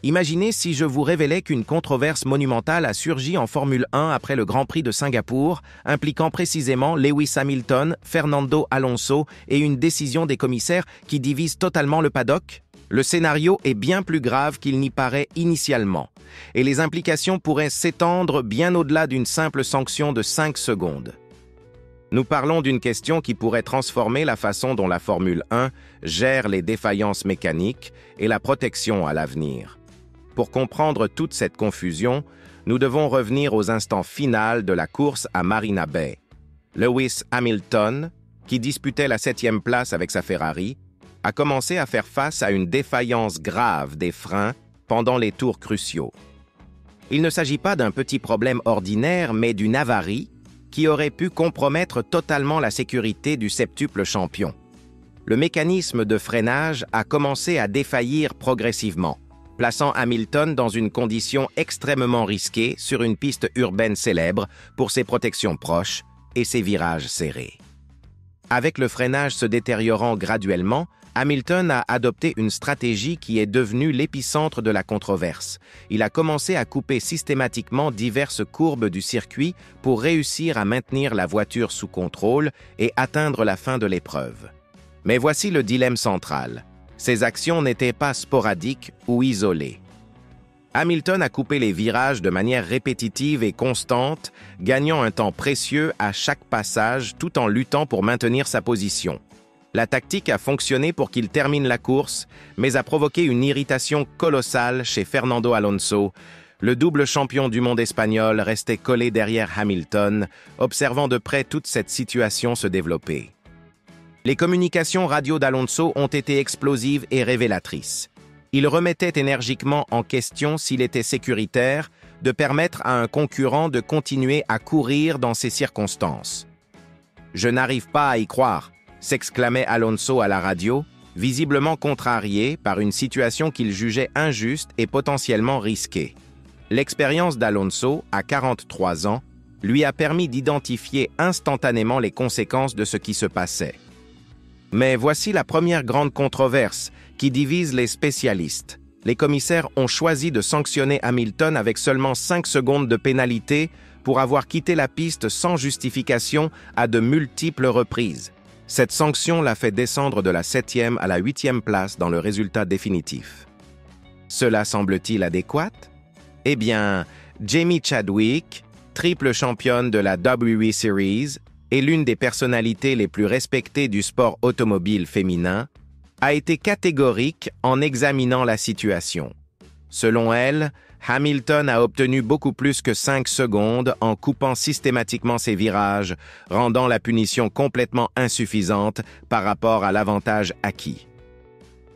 Imaginez si je vous révélais qu'une controverse monumentale a surgi en Formule 1 après le Grand Prix de Singapour, impliquant précisément Lewis Hamilton, Fernando Alonso et une décision des commissaires qui divise totalement le paddock. Le scénario est bien plus grave qu'il n'y paraît initialement, et les implications pourraient s'étendre bien au-delà d'une simple sanction de 5 secondes. Nous parlons d'une question qui pourrait transformer la façon dont la Formule 1 gère les défaillances mécaniques et la protection à l'avenir. Pour comprendre toute cette confusion, nous devons revenir aux instants finals de la course à Marina Bay. Lewis Hamilton, qui disputait la 7e place avec sa Ferrari, a commencé à faire face à une défaillance grave des freins pendant les tours cruciaux. Il ne s'agit pas d'un petit problème ordinaire, mais d'une avarie qui aurait pu compromettre totalement la sécurité du septuple champion. Le mécanisme de freinage a commencé à défaillir progressivement, plaçant Hamilton dans une condition extrêmement risquée sur une piste urbaine célèbre pour ses protections proches et ses virages serrés. Avec le freinage se détériorant graduellement, Hamilton a adopté une stratégie qui est devenue l'épicentre de la controverse. Il a commencé à couper systématiquement diverses courbes du circuit pour réussir à maintenir la voiture sous contrôle et atteindre la fin de l'épreuve. Mais voici le dilemme central. Ces actions n'étaient pas sporadiques ou isolées. Hamilton a coupé les virages de manière répétitive et constante, gagnant un temps précieux à chaque passage tout en luttant pour maintenir sa position. La tactique a fonctionné pour qu'il termine la course, mais a provoqué une irritation colossale chez Fernando Alonso. Le double champion du monde espagnol restait collé derrière Hamilton, observant de près toute cette situation se développer. Les communications radio d'Alonso ont été explosives et révélatrices. Il remettait énergiquement en question s'il était sécuritaire de permettre à un concurrent de continuer à courir dans ces circonstances. « Je n'arrive pas à y croire », s'exclamait Alonso à la radio, visiblement contrarié par une situation qu'il jugeait injuste et potentiellement risquée. L'expérience d'Alonso, à 43 ans, lui a permis d'identifier instantanément les conséquences de ce qui se passait. Mais voici la première grande controverse qui divise les spécialistes. Les commissaires ont choisi de sanctionner Hamilton avec seulement 5 secondes de pénalité pour avoir quitté la piste sans justification à de multiples reprises. Cette sanction l'a fait descendre de la 7e à la 8e place dans le résultat définitif. Cela semble-t-il adéquat? Eh bien, Jamie Chadwick, triple championne de la WWE Series et l'une des personnalités les plus respectées du sport automobile féminin, a été catégorique en examinant la situation. Selon elle, Hamilton a obtenu beaucoup plus que 5 secondes en coupant systématiquement ses virages, rendant la punition complètement insuffisante par rapport à l'avantage acquis.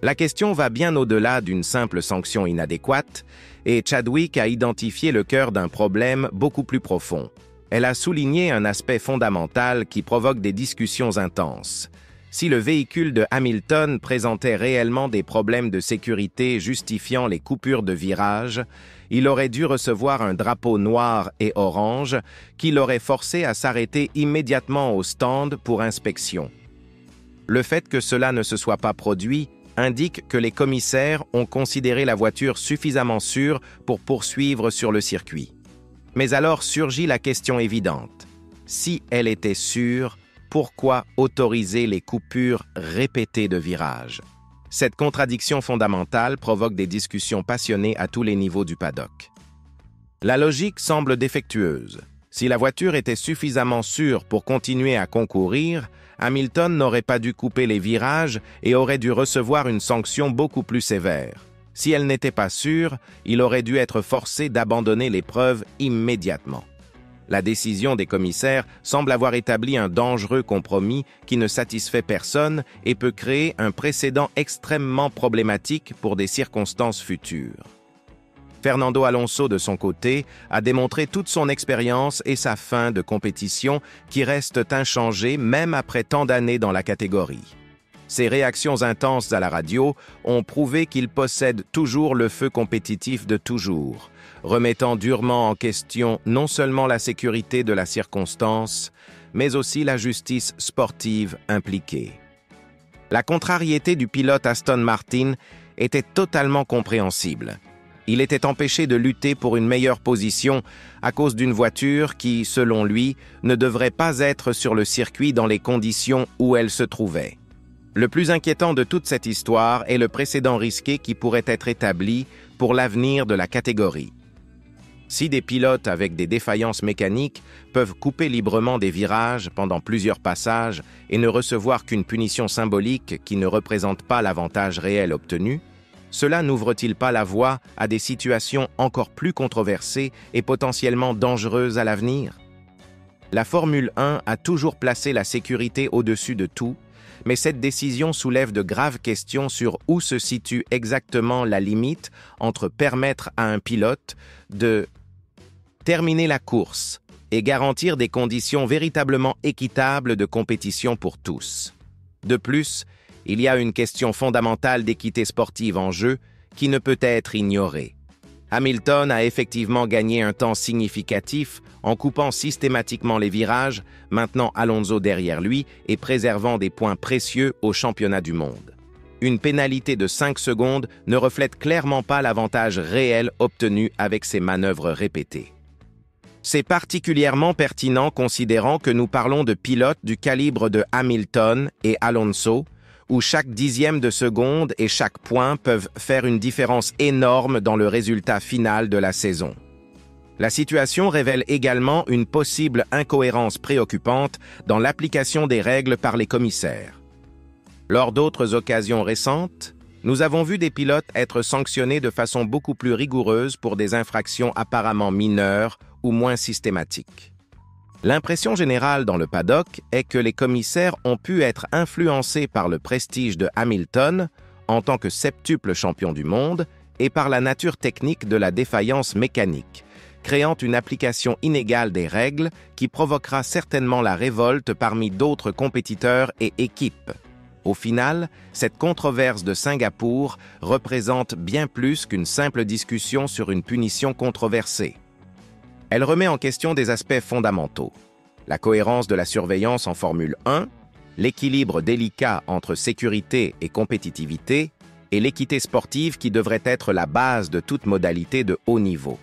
La question va bien au-delà d'une simple sanction inadéquate, et Chadwick a identifié le cœur d'un problème beaucoup plus profond. Elle a souligné un aspect fondamental qui provoque des discussions intenses. Si le véhicule de Hamilton présentait réellement des problèmes de sécurité justifiant les coupures de virage, il aurait dû recevoir un drapeau noir et orange qui l'aurait forcé à s'arrêter immédiatement au stand pour inspection. Le fait que cela ne se soit pas produit indique que les commissaires ont considéré la voiture suffisamment sûre pour poursuivre sur le circuit. Mais alors surgit la question évidente. Si elle était sûre, pourquoi autoriser les coupures répétées de virages? Cette contradiction fondamentale provoque des discussions passionnées à tous les niveaux du paddock. La logique semble défectueuse. Si la voiture était suffisamment sûre pour continuer à concourir, Hamilton n'aurait pas dû couper les virages et aurait dû recevoir une sanction beaucoup plus sévère. Si elle n'était pas sûre, il aurait dû être forcé d'abandonner l'épreuve immédiatement. La décision des commissaires semble avoir établi un dangereux compromis qui ne satisfait personne et peut créer un précédent extrêmement problématique pour des circonstances futures. Fernando Alonso, de son côté, a démontré toute son expérience et sa faim de compétition qui restent inchangées même après tant d'années dans la catégorie. Ses réactions intenses à la radio ont prouvé qu'il possède toujours le feu compétitif de toujours, remettant durement en question non seulement la sécurité de la circonstance, mais aussi la justice sportive impliquée. La contrariété du pilote Aston Martin était totalement compréhensible. Il était empêché de lutter pour une meilleure position à cause d'une voiture qui, selon lui, ne devrait pas être sur le circuit dans les conditions où elle se trouvait. Le plus inquiétant de toute cette histoire est le précédent risqué qui pourrait être établi pour l'avenir de la catégorie. Si des pilotes avec des défaillances mécaniques peuvent couper librement des virages pendant plusieurs passages et ne recevoir qu'une punition symbolique qui ne représente pas l'avantage réel obtenu, cela n'ouvre-t-il pas la voie à des situations encore plus controversées et potentiellement dangereuses à l'avenir? La Formule 1 a toujours placé la sécurité au-dessus de tout, mais cette décision soulève de graves questions sur où se situe exactement la limite entre permettre à un pilote de terminer la course et garantir des conditions véritablement équitables de compétition pour tous. De plus, il y a une question fondamentale d'équité sportive en jeu qui ne peut être ignorée. Hamilton a effectivement gagné un temps significatif en coupant systématiquement les virages, maintenant Alonso derrière lui et préservant des points précieux au championnat du monde. Une pénalité de 5 secondes ne reflète clairement pas l'avantage réel obtenu avec ces manœuvres répétées. C'est particulièrement pertinent considérant que nous parlons de pilotes du calibre de Hamilton et Alonso, où chaque dixième de seconde et chaque point peuvent faire une différence énorme dans le résultat final de la saison. La situation révèle également une possible incohérence préoccupante dans l'application des règles par les commissaires. Lors d'autres occasions récentes, nous avons vu des pilotes être sanctionnés de façon beaucoup plus rigoureuse pour des infractions apparemment mineures ou moins systématiques. L'impression générale dans le paddock est que les commissaires ont pu être influencés par le prestige de Hamilton en tant que septuple champion du monde et par la nature technique de la défaillance mécanique, créant une application inégale des règles qui provoquera certainement la révolte parmi d'autres compétiteurs et équipes. Au final, cette controverse de Singapour représente bien plus qu'une simple discussion sur une punition controversée. Elle remet en question des aspects fondamentaux: la cohérence de la surveillance en Formule 1, l'équilibre délicat entre sécurité et compétitivité, et l'équité sportive qui devrait être la base de toute modalité de haut niveau.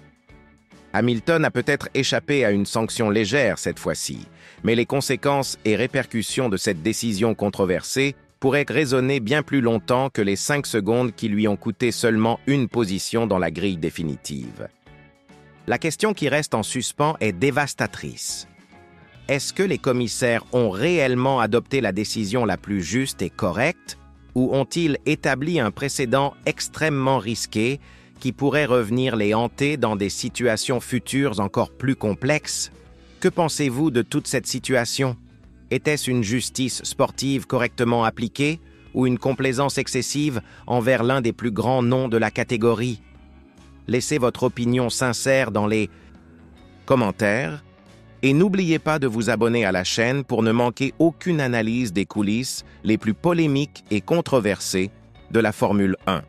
Hamilton a peut-être échappé à une sanction légère cette fois-ci, mais les conséquences et répercussions de cette décision controversée pourraient résonner bien plus longtemps que les 5 secondes qui lui ont coûté seulement une position dans la grille définitive. La question qui reste en suspens est dévastatrice. Est-ce que les commissaires ont réellement adopté la décision la plus juste et correcte, ou ont-ils établi un précédent extrêmement risqué qui pourrait revenir les hanter dans des situations futures encore plus complexes? Que pensez-vous de toute cette situation? Était-ce une justice sportive correctement appliquée ou une complaisance excessive envers l'un des plus grands noms de la catégorie? Laissez votre opinion sincère dans les commentaires et n'oubliez pas de vous abonner à la chaîne pour ne manquer aucune analyse des coulisses les plus polémiques et controversées de la Formule 1.